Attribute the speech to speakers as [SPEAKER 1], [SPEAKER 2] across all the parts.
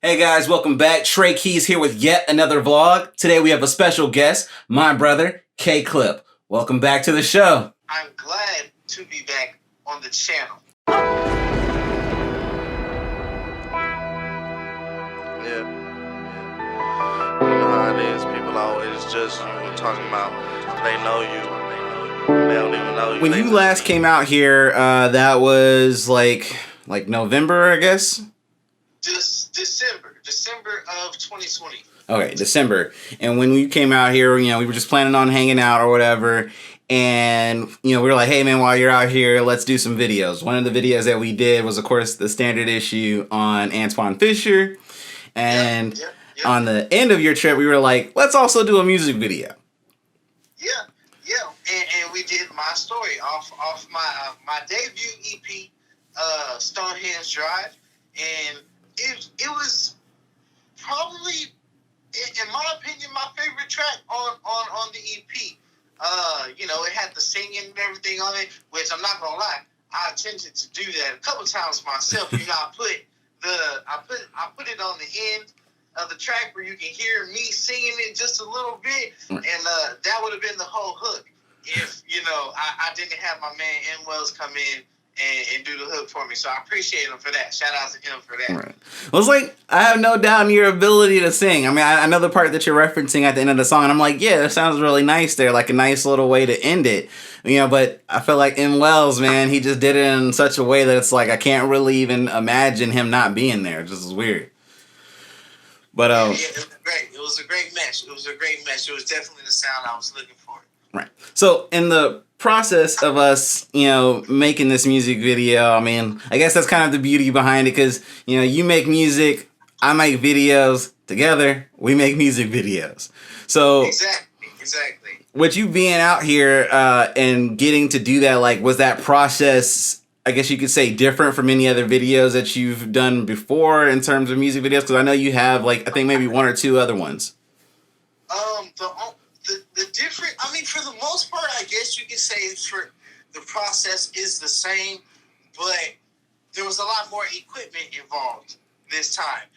[SPEAKER 1] Hey guys, welcome back. Trey Keys here with yet another vlog. Today we have a special guest, my brother, KCLIP. Welcome back to the show.
[SPEAKER 2] I'm glad to be back on the channel.
[SPEAKER 3] Yeah. You know how it is. People always judge you talking about they know you. They don't even know you.
[SPEAKER 1] When you last came out here, that was like November, I guess?
[SPEAKER 2] December of 2020.
[SPEAKER 1] Okay, December. And when we came out here, we were just planning on hanging out or whatever. And, we were like, hey, man, while you're out here, let's do some videos. One of the videos that we did was, of course, the standard issue on Antoine Fisher. And on the end of your trip, we were like, let's also do a music video.
[SPEAKER 2] Yeah. And we did my story off my debut EP, Stonehenge Drive. And it was probably, in my opinion, my favorite track on the EP. It had the singing and everything on it, which I'm not gonna lie, I attempted to do that a couple times myself. I put it on the end of the track where you can hear me singing it just a little bit, and that would have been the whole hook if I didn't have my man N Wells come in and do the hook for me. So I appreciate him for that. Shout out to him for that.
[SPEAKER 1] Right. Well, it's like, I have no doubt in your ability to sing. I mean, I know the part that you're referencing at the end of the song, and I'm like, yeah, that sounds really nice there, like a nice little way to end it. But I feel like in Wells, man, he just did it in such a way that it's like, I can't really even imagine him not being there. It just is weird. But
[SPEAKER 2] it was great. It was a great match. It was definitely the sound I was looking for.
[SPEAKER 1] Right. So in the process of us, making this music video, I mean, I guess that's kind of the beauty behind it, because, you make music, I make videos, together, we make music videos. So
[SPEAKER 2] Exactly.
[SPEAKER 1] With you being out here and getting to do that, like, was that process, I guess you could say, different from any other videos that you've done before in terms of music videos? Because I know you have, I think maybe one or two other ones.
[SPEAKER 2] The different, I mean, for the most part, I guess you could say for the process is the same, but there was a lot more equipment involved this time,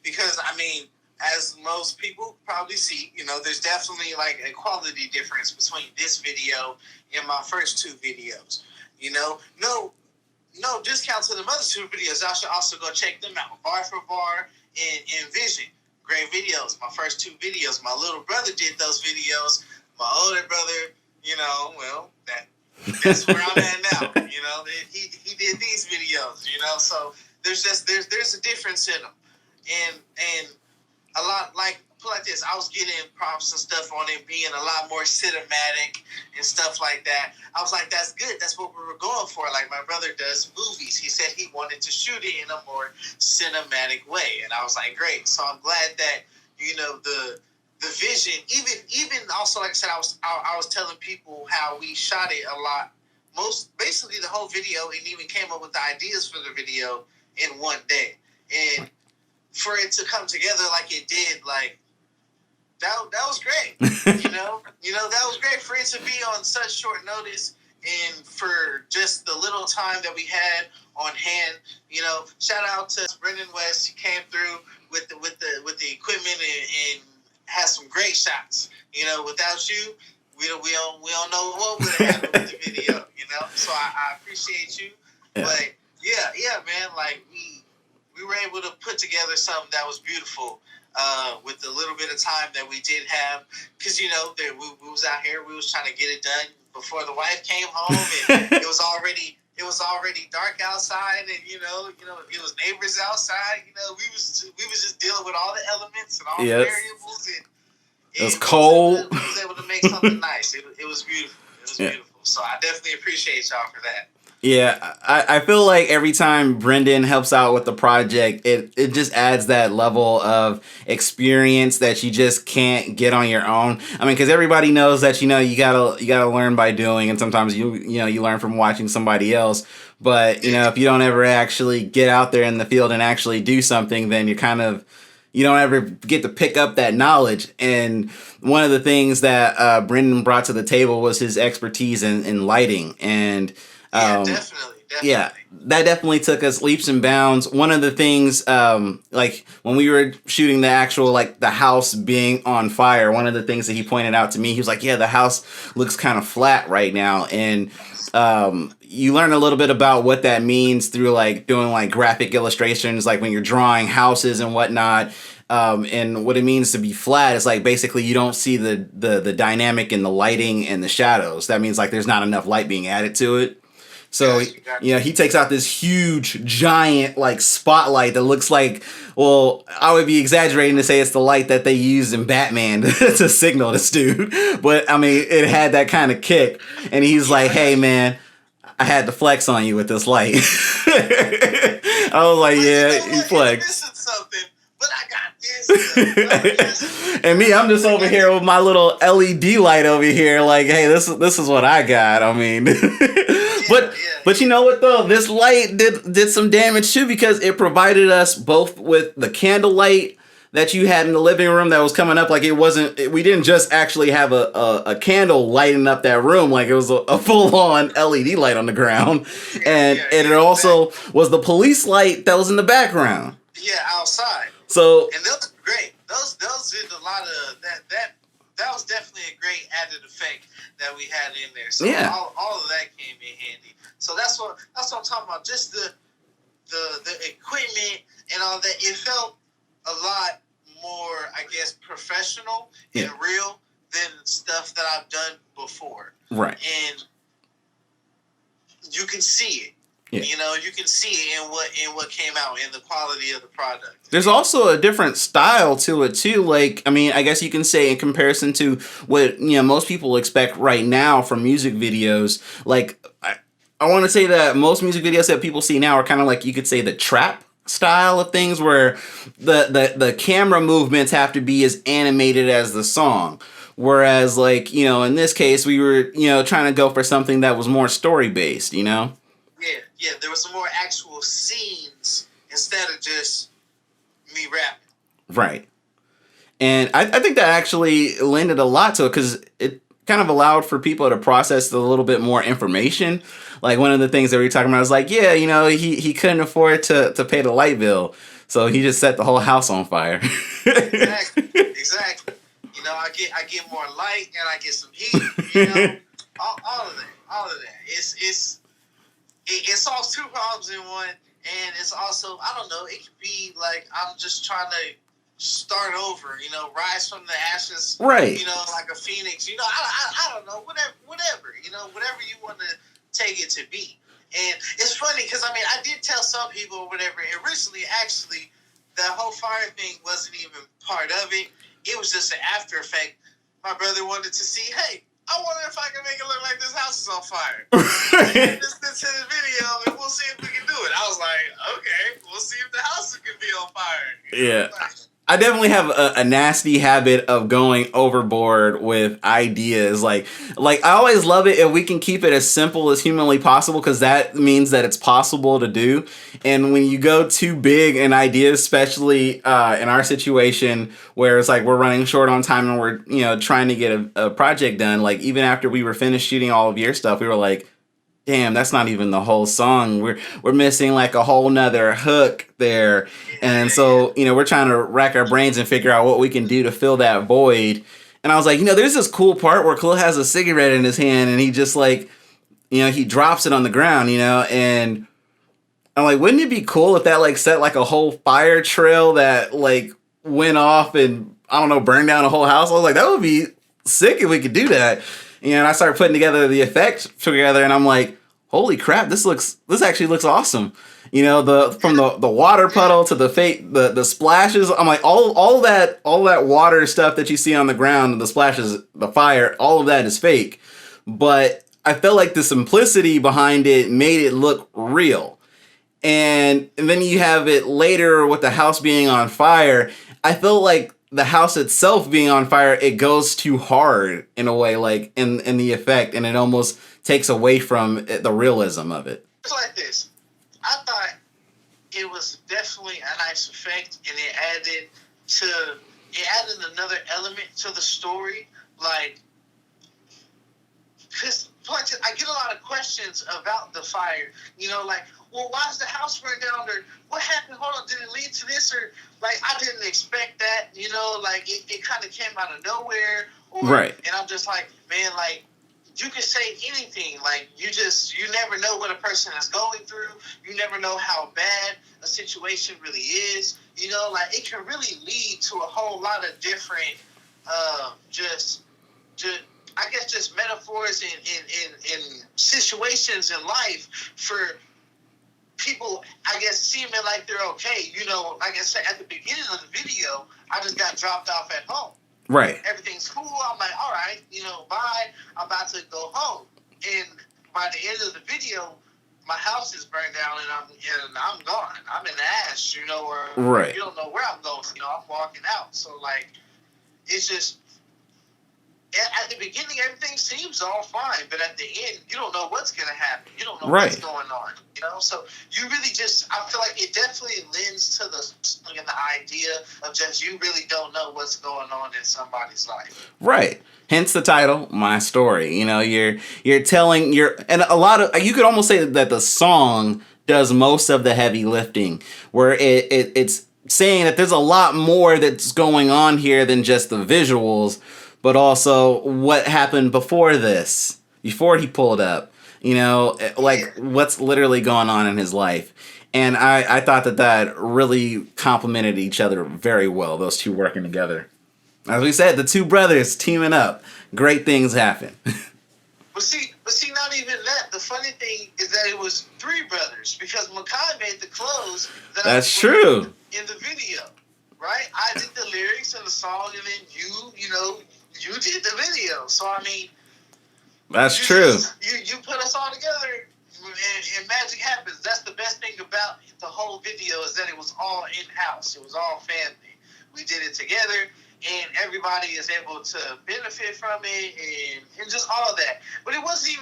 [SPEAKER 2] because, I mean, as most people probably see, there's definitely like a quality difference between this video and my first two videos. No discount to the other two videos. I should also go check them out, Bar for Bar and Vision. Great videos. My first two videos. My little brother did those videos. My older brother, that's where I'm at now. He did these videos. So there's a difference in them, and a lot like this. I was getting prompts and stuff on it being a lot more cinematic and stuff like that. I was like, that's good. That's what we were going for. Like my brother does movies. He said he wanted to shoot it in a more cinematic way, and I was like, great. So I'm glad that the vision. Even also, like I said, I was telling people how we shot it a lot. Basically the whole video, and even came up with the ideas for the video in one day, and for it to come together like it did, that was great. That was great for it to be on such short notice, and for just the little time that we had on hand. Shout out to Brendan West. He came through with the equipment and had some great shots. Without you, we don't know what would have happened with the video. So I appreciate you.
[SPEAKER 1] Yeah.
[SPEAKER 2] But yeah, man. We were able to put together something that was beautiful with the little bit of time that we did have. Because, we was out here, we was trying to get it done before the wife came home. And it was already dark outside. And, it was neighbors outside. We was just dealing with all the elements and all the variables. And
[SPEAKER 1] it was cold.
[SPEAKER 2] We was able to make something nice. It was beautiful. Beautiful. So I definitely appreciate y'all for that.
[SPEAKER 1] Yeah, I feel like every time Brendan helps out with the project, it just adds that level of experience that you just can't get on your own. I mean, because everybody knows that you gotta learn by doing, and sometimes you learn from watching somebody else. But if you don't ever actually get out there in the field and actually do something, then you don't ever get to pick up that knowledge. And one of the things that Brendan brought to the table was his expertise in lighting. And
[SPEAKER 2] definitely.
[SPEAKER 1] Yeah, that definitely took us leaps and bounds. One of the things, like when we were shooting the actual, like the house being on fire, one of the things that he pointed out to me, he was like, yeah, the house looks kind of flat right now. And you learn a little bit about what that means through like doing like graphic illustrations, like when you're drawing houses and whatnot. And what it means to be flat is like basically you don't see the dynamic in the lighting and the shadows. That means like there's not enough light being added to it. So, he takes out this huge, giant, like, spotlight that looks like, well, I would be exaggerating to say it's the light that they used in Batman to signal this dude. But, I mean, it had that kind of kick. And he's like, hey, man, I had to flex on you with this light. I was like, yeah, he flexed.
[SPEAKER 2] But I got this.
[SPEAKER 1] And me, I'm just over here with my little LED light over here, like, hey, this is what I got. I mean, but you know what though, this light did some damage too, because it provided us both with the candle light that you had in the living room that was coming up. Like we didn't just actually have a candle lighting up that room, like it was a full on LED light on the ground, and it also was the police light that was in the background.
[SPEAKER 2] Yeah, outside.
[SPEAKER 1] So
[SPEAKER 2] and those are great. Those did a lot of that was definitely a great added effect that we had in there. So all of that came in handy. So that's what I'm talking about. Just the equipment and all that. It felt a lot more, I guess, professional and real than stuff that I've done before.
[SPEAKER 1] Right.
[SPEAKER 2] And you can see it. Yeah. You can see it in what came out in the quality of the product.
[SPEAKER 1] There's also a different style to it too. Like, I mean, I guess you can say in comparison to what most people expect right now from music videos. Like, I want to say that most music videos that people see now are kind of like, you could say, the trap style of things, where the camera movements have to be as animated as the song. Whereas, like, in this case, we were trying to go for something that was more story based.
[SPEAKER 2] Yeah, there was some more actual scenes instead of just me rapping.
[SPEAKER 1] Right. And I think that actually lended a lot to it, because it kind of allowed for people to process a little bit more information. Like, one of the things that we were talking about was like, he couldn't afford to pay the light bill, so he just set the whole house on fire.
[SPEAKER 2] Exactly. I get more light and I get some heat. All of that. It solves two problems in one, and it's also, I don't know, it could be like I'm just trying to start over, rise from the ashes,
[SPEAKER 1] right?
[SPEAKER 2] Like a phoenix, I don't know, whatever, whatever you want to take it to be. And it's funny because I did tell some people or whatever, and recently actually that whole fire thing wasn't even part of it. It was just an after effect. My brother wanted to see, hey, I wonder if I can make it look like this house is on fire. Just to the video, and we'll see if we can do it. I was like, okay, we'll see if the house can be on fire.
[SPEAKER 1] Yeah. I definitely have a nasty habit of going overboard with ideas. Like I always love it if we can keep it as simple as humanly possible, because that means that it's possible to do. And when you go too big in ideas, especially in our situation where it's like we're running short on time and we're trying to get a project done, like even after we were finished shooting all of your stuff, we were like, damn, that's not even the whole song. We're missing like a whole nother hook there. And so, we're trying to rack our brains and figure out what we can do to fill that void. And I was like, there's this cool part where Khalil has a cigarette in his hand and he just like, he drops it on the ground, and I'm like, wouldn't it be cool if that like set like a whole fire trail that like went off and, I don't know, burned down a whole house? I was like, that would be sick if we could do that. And I started putting together the effects together, and I'm like, holy crap, this actually looks awesome. From the water puddle to the splashes. I'm like, all that water stuff that you see on the ground, the splashes, the fire, all of that is fake. But I felt like the simplicity behind it made it look real. And then you have it later with the house being on fire. I felt like the house itself being on fire, it goes too hard in a way, like in the effect, and it almost takes away from the realism of it.
[SPEAKER 2] It's like this. I thought it was definitely a nice effect, and it added another element to the story. Like, because Plus, I get a lot of questions about the fire. You know, like, well, why is the house burned down? Or what happened? Hold on, did it lead to this? Or like, I didn't expect that. You know, like it kind of came out of nowhere. Or,
[SPEAKER 1] Right.
[SPEAKER 2] And I'm just like, man, like, you can say anything. Like, you never know what a person is going through. You never know how bad a situation really is. You know, like, it can really lead to a whole lot of different, just I guess just metaphors in situations in life for people, I guess, seeming like they're okay. You know, like I said, at the beginning of the video, I just got dropped off at home.
[SPEAKER 1] Right.
[SPEAKER 2] Everything's cool. I'm like, all right, bye. I'm about to go home. And by the end of the video, my house is burned down and I'm gone. I'm in the ash, or
[SPEAKER 1] right.
[SPEAKER 2] You don't know where I'm going. I'm walking out. So, like, it's just, at the beginning, everything seems all fine, but at the end, you don't know what's going to happen. You don't know what's going on, So you really just, I feel like it definitely lends to the song and the idea of just you really don't know what's going on in somebody's life.
[SPEAKER 1] Right. Hence the title, My Story. You're telling and a lot of, you could almost say that the song does most of the heavy lifting, where it's saying that there's a lot more that's going on here than just the visuals, but also what happened before this, before he pulled up, like what's literally going on in his life. And I thought that really complemented each other very well, those two working together. As we said, the two brothers teaming up, great things happen.
[SPEAKER 2] But see, not even that. The funny thing is that it was three brothers, because Makai made the clothes
[SPEAKER 1] That's true.
[SPEAKER 2] In the video, right? I did the lyrics and the song, and then you did the video. So, I mean,
[SPEAKER 1] that's true.
[SPEAKER 2] You put us all together, and magic happens. That's the best thing about the whole video, is that it was all in-house. It was all family. We did it together, and everybody is able to benefit from it, and just all of that. But it wasn't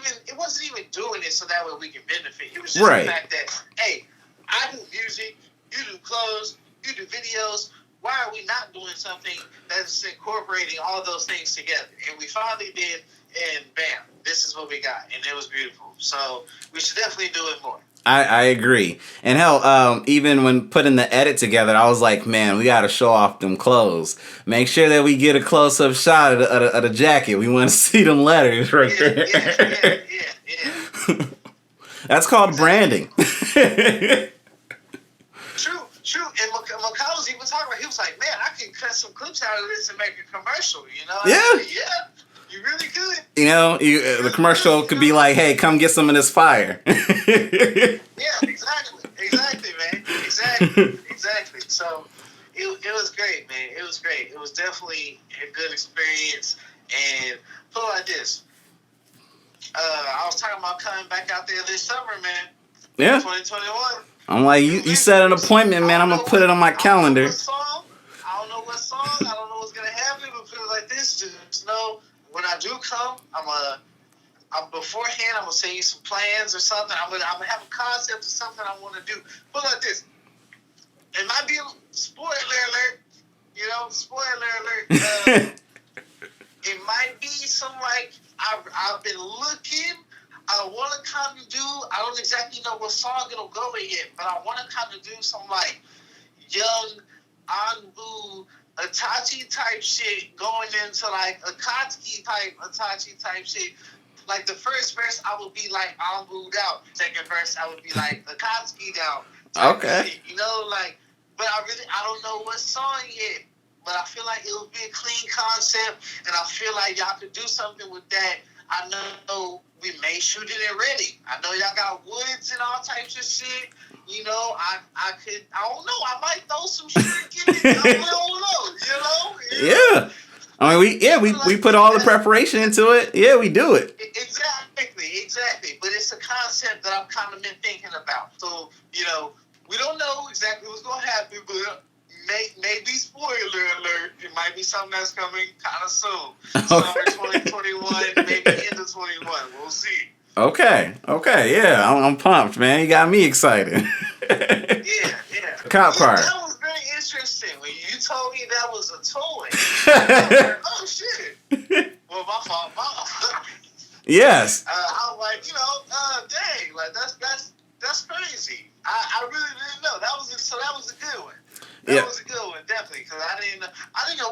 [SPEAKER 2] even doing it so that way we can benefit. It was just the fact that, hey, I do music, you do clothes, you do videos. Why are we not doing something that's incorporating all of those things together? And we finally did, and bam, this is what we got, and it was beautiful. So we should definitely do it more.
[SPEAKER 1] I agree. And hell, even when putting the edit together, I was like, man, we got to show off them clothes. Make sure that we get a close-up shot of the jacket. We want to see them letters right there. Yeah. That's called branding.
[SPEAKER 2] True. And Makai was even talking about, he was like, man, I can cut some clips out of this and make a commercial,
[SPEAKER 1] Yeah.
[SPEAKER 2] Yeah, you really could.
[SPEAKER 1] The commercial could be like, hey, come get some of this fire.
[SPEAKER 2] Yeah, exactly, man. Exactly. So it was great, man. It was great. It was definitely a good experience. And put it like this. I was talking about coming back out there this summer, man.
[SPEAKER 1] Yeah.
[SPEAKER 2] 2021.
[SPEAKER 1] I'm like, you set an appointment, man. I'm going to put it on my calendar.
[SPEAKER 2] I don't know what song. I don't know what's going to happen. But put it like this. Just know, when I do come, beforehand, I'm going to send you some plans or something. I'm gonna have a concept of something I want to do. Put it like this. It might be a spoiler alert. Spoiler alert. It might be some, like, I've been looking. I want to kind of do, I don't exactly know what song it'll go with yet, but I want to kind of do some, like, young Anbu Itachi type shit going into, like, Akatsuki type Itachi type shit. Like, the first verse, I would be, like, Anbu'd out. Second verse, I would be, like, Akatsuki'd out.
[SPEAKER 1] Okay.
[SPEAKER 2] Shit, but I don't know what song yet. But I feel like it'll be a clean concept, and I feel like y'all could do something with that. I know we may shoot it in Ready. I know y'all got woods and all types of shit. I don't know. I might throw some shit in it. I don't know.
[SPEAKER 1] Yeah. I mean, we put all the preparation into it. Yeah, we do it.
[SPEAKER 2] Exactly. But it's a concept that I've kind of been thinking about. So, we don't know exactly what's going to happen, but maybe spoiler alert, it might be something that's coming kind of soon. Summer 2021, maybe end of 21. We'll see.
[SPEAKER 1] Okay, yeah, I'm pumped, man. You got me excited.
[SPEAKER 2] Yeah.
[SPEAKER 1] Cop car.
[SPEAKER 2] That was very interesting. When you told me that was a toy, I was like, oh, shit. Well, my fault.
[SPEAKER 1] Yes.
[SPEAKER 2] I was like, dang, like that's crazy. I really didn't know. That was a good one. That was a good one, definitely, because I didn't know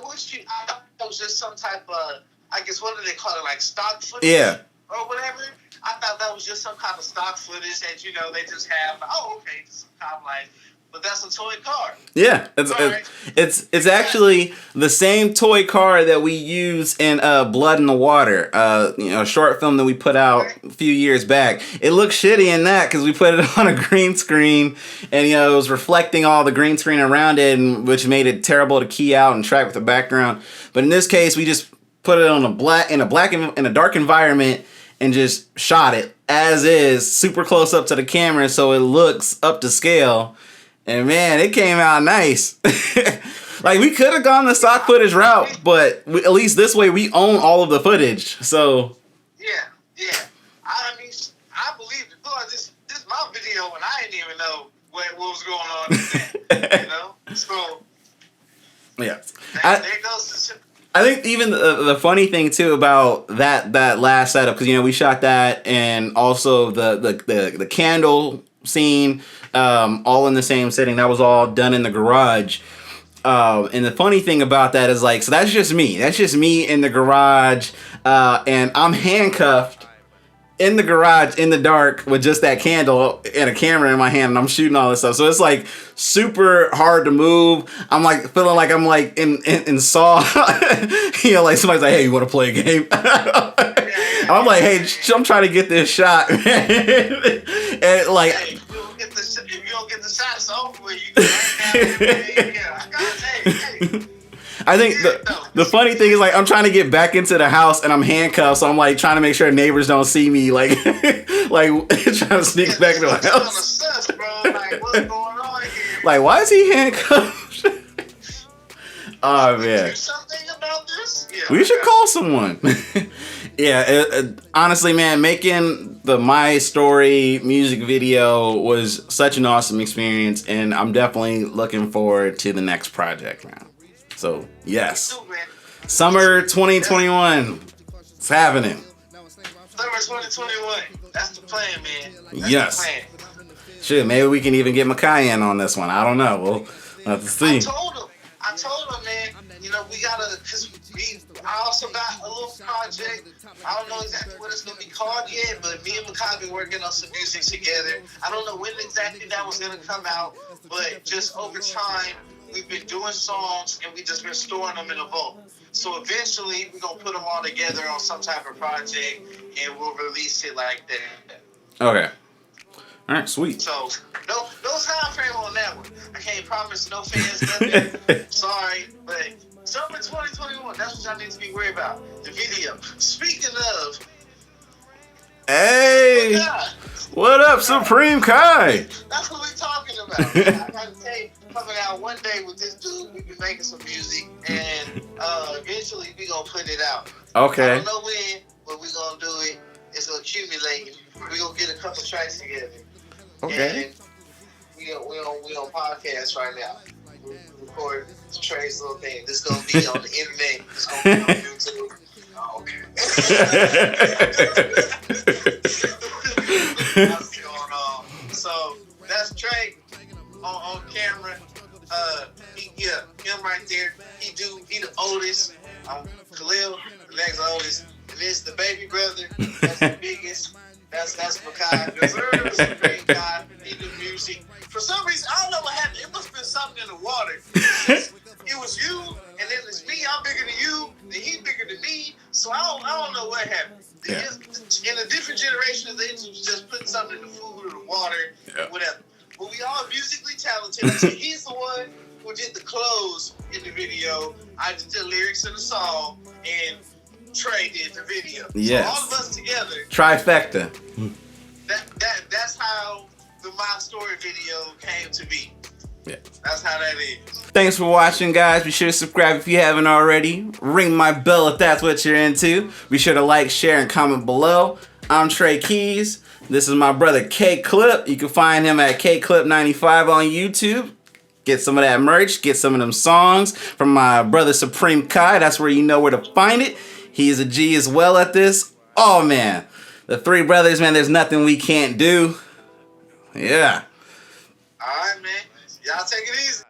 [SPEAKER 2] what I thought it was just some type of, I guess, what do they call it, like stock footage or whatever. I thought that was just some kind of stock footage that they just have. Okay, just some kind of like. But that's a toy car.
[SPEAKER 1] Yeah, it's actually the same toy car that we use in Blood in the Water, a short film that we put out a few years back. It looks shitty in that because we put it on a green screen, and it was reflecting all the green screen around it, which made it terrible to key out and track with the background. But in this case, we just put it on in a dark environment and just shot it as is, super close up to the camera, so it looks up to scale. And man, it came out nice. Like, we could have gone the stock footage route, but at least this way we own all of the footage. So
[SPEAKER 2] yeah. I mean, I believe it. Boy, this my video, and I didn't even know what was going on with that. So
[SPEAKER 1] yeah,
[SPEAKER 2] there goes.
[SPEAKER 1] I think even the funny thing too about that last setup, because we shot that, and also the candle scene, all in the same setting. That was all done in the garage. And the funny thing about that is, like, so that's just me. That's just me in the garage, and I'm handcuffed in the garage in the dark with just that candle and a camera in my hand, and I'm shooting all this stuff. So it's like super hard to move. I'm like feeling like I'm like in Saw. Like somebody's like, "Hey, you want to play a game?" I'm like, "Hey, I'm trying to get this shot." And like,
[SPEAKER 2] hey, if you don't get the shots over with, you can hey.
[SPEAKER 1] I think the funny thing is, like, I'm trying to get back into the house and I'm handcuffed, so I'm like trying to make sure neighbors don't see me, like trying to sneak back into the house.
[SPEAKER 2] Sus, bro. Like, what's going on here?
[SPEAKER 1] Like, why is he handcuffed? Oh man.
[SPEAKER 2] Do something about this? Yeah,
[SPEAKER 1] we should call someone. Yeah, honestly, man, making the My Story music video was such an awesome experience, and I'm definitely looking forward to the next project, man. So, yes. Summer 2021. It's happening.
[SPEAKER 2] Summer 2021. That's the plan, man. That's
[SPEAKER 1] yes.
[SPEAKER 2] the plan.
[SPEAKER 1] Shit, maybe we can even get Makai in on this one. I don't know. We'll have to see.
[SPEAKER 2] I told him, man, we gotta, because I also got a little project. I don't know exactly what it's gonna be called yet, but me and Makai been working on some music together. I don't know when exactly that was gonna come out, but just over time, we've been doing songs and we just been storing them in a vault. So eventually, we're gonna put them all together on some type of project, and we'll release it like that.
[SPEAKER 1] Okay. All right, sweet.
[SPEAKER 2] So, no time frame on that one. I can't promise no fans nothing. Sorry, but summer 2021, that's what y'all need to be worried about. The video. Speaking of...
[SPEAKER 1] Hey! What up, Supreme Kai?
[SPEAKER 2] That's what we're talking about. I gotta tell you, coming out one day with this dude, we've been making some music, and eventually we gonna put it out.
[SPEAKER 1] Okay.
[SPEAKER 2] I don't know when, but we gonna do it. It's gonna accumulate. We gonna get a couple tracks together.
[SPEAKER 1] Okay.
[SPEAKER 2] And we on podcast right now. We record Trey's little thing. This gonna be on the internet. It's gonna be on YouTube. Oh, okay. What's going on? So that's Trey on camera. Him right there. He the oldest. I'm Khalil, the next oldest. And this the baby brother. That's the biggest. That's Makai. Deserves a great guy. He do music. For some reason, I don't know what happened. It must have been something in the water. It was you, and then it's me. I'm bigger than you, then he bigger than me. So I don't know what happened.
[SPEAKER 1] Yeah.
[SPEAKER 2] In a different generation, they just put something in the food or the water, whatever. But we all musically talented. So he's the one who did the clothes in the video. I did the lyrics in the song, and Trey did the video.
[SPEAKER 1] Yes.
[SPEAKER 2] So all of us together.
[SPEAKER 1] Trifecta.
[SPEAKER 2] That's how the My Story video came to be.
[SPEAKER 1] Yeah.
[SPEAKER 2] That's how that is.
[SPEAKER 1] Thanks for watching, guys. Be sure to subscribe if you haven't already. Ring my bell if that's what you're into. Be sure to like, share, and comment below. I'm Trey Keys. This is my brother KCLIP. You can find him at KCLIP95 on YouTube. Get some of that merch. Get some of them songs from my brother Supreme Kai. That's where you know where to find it. He is a G as well at this. Oh man, the three brothers, man. There's nothing we can't do. Yeah.
[SPEAKER 2] All right, man. Y'all take it easy.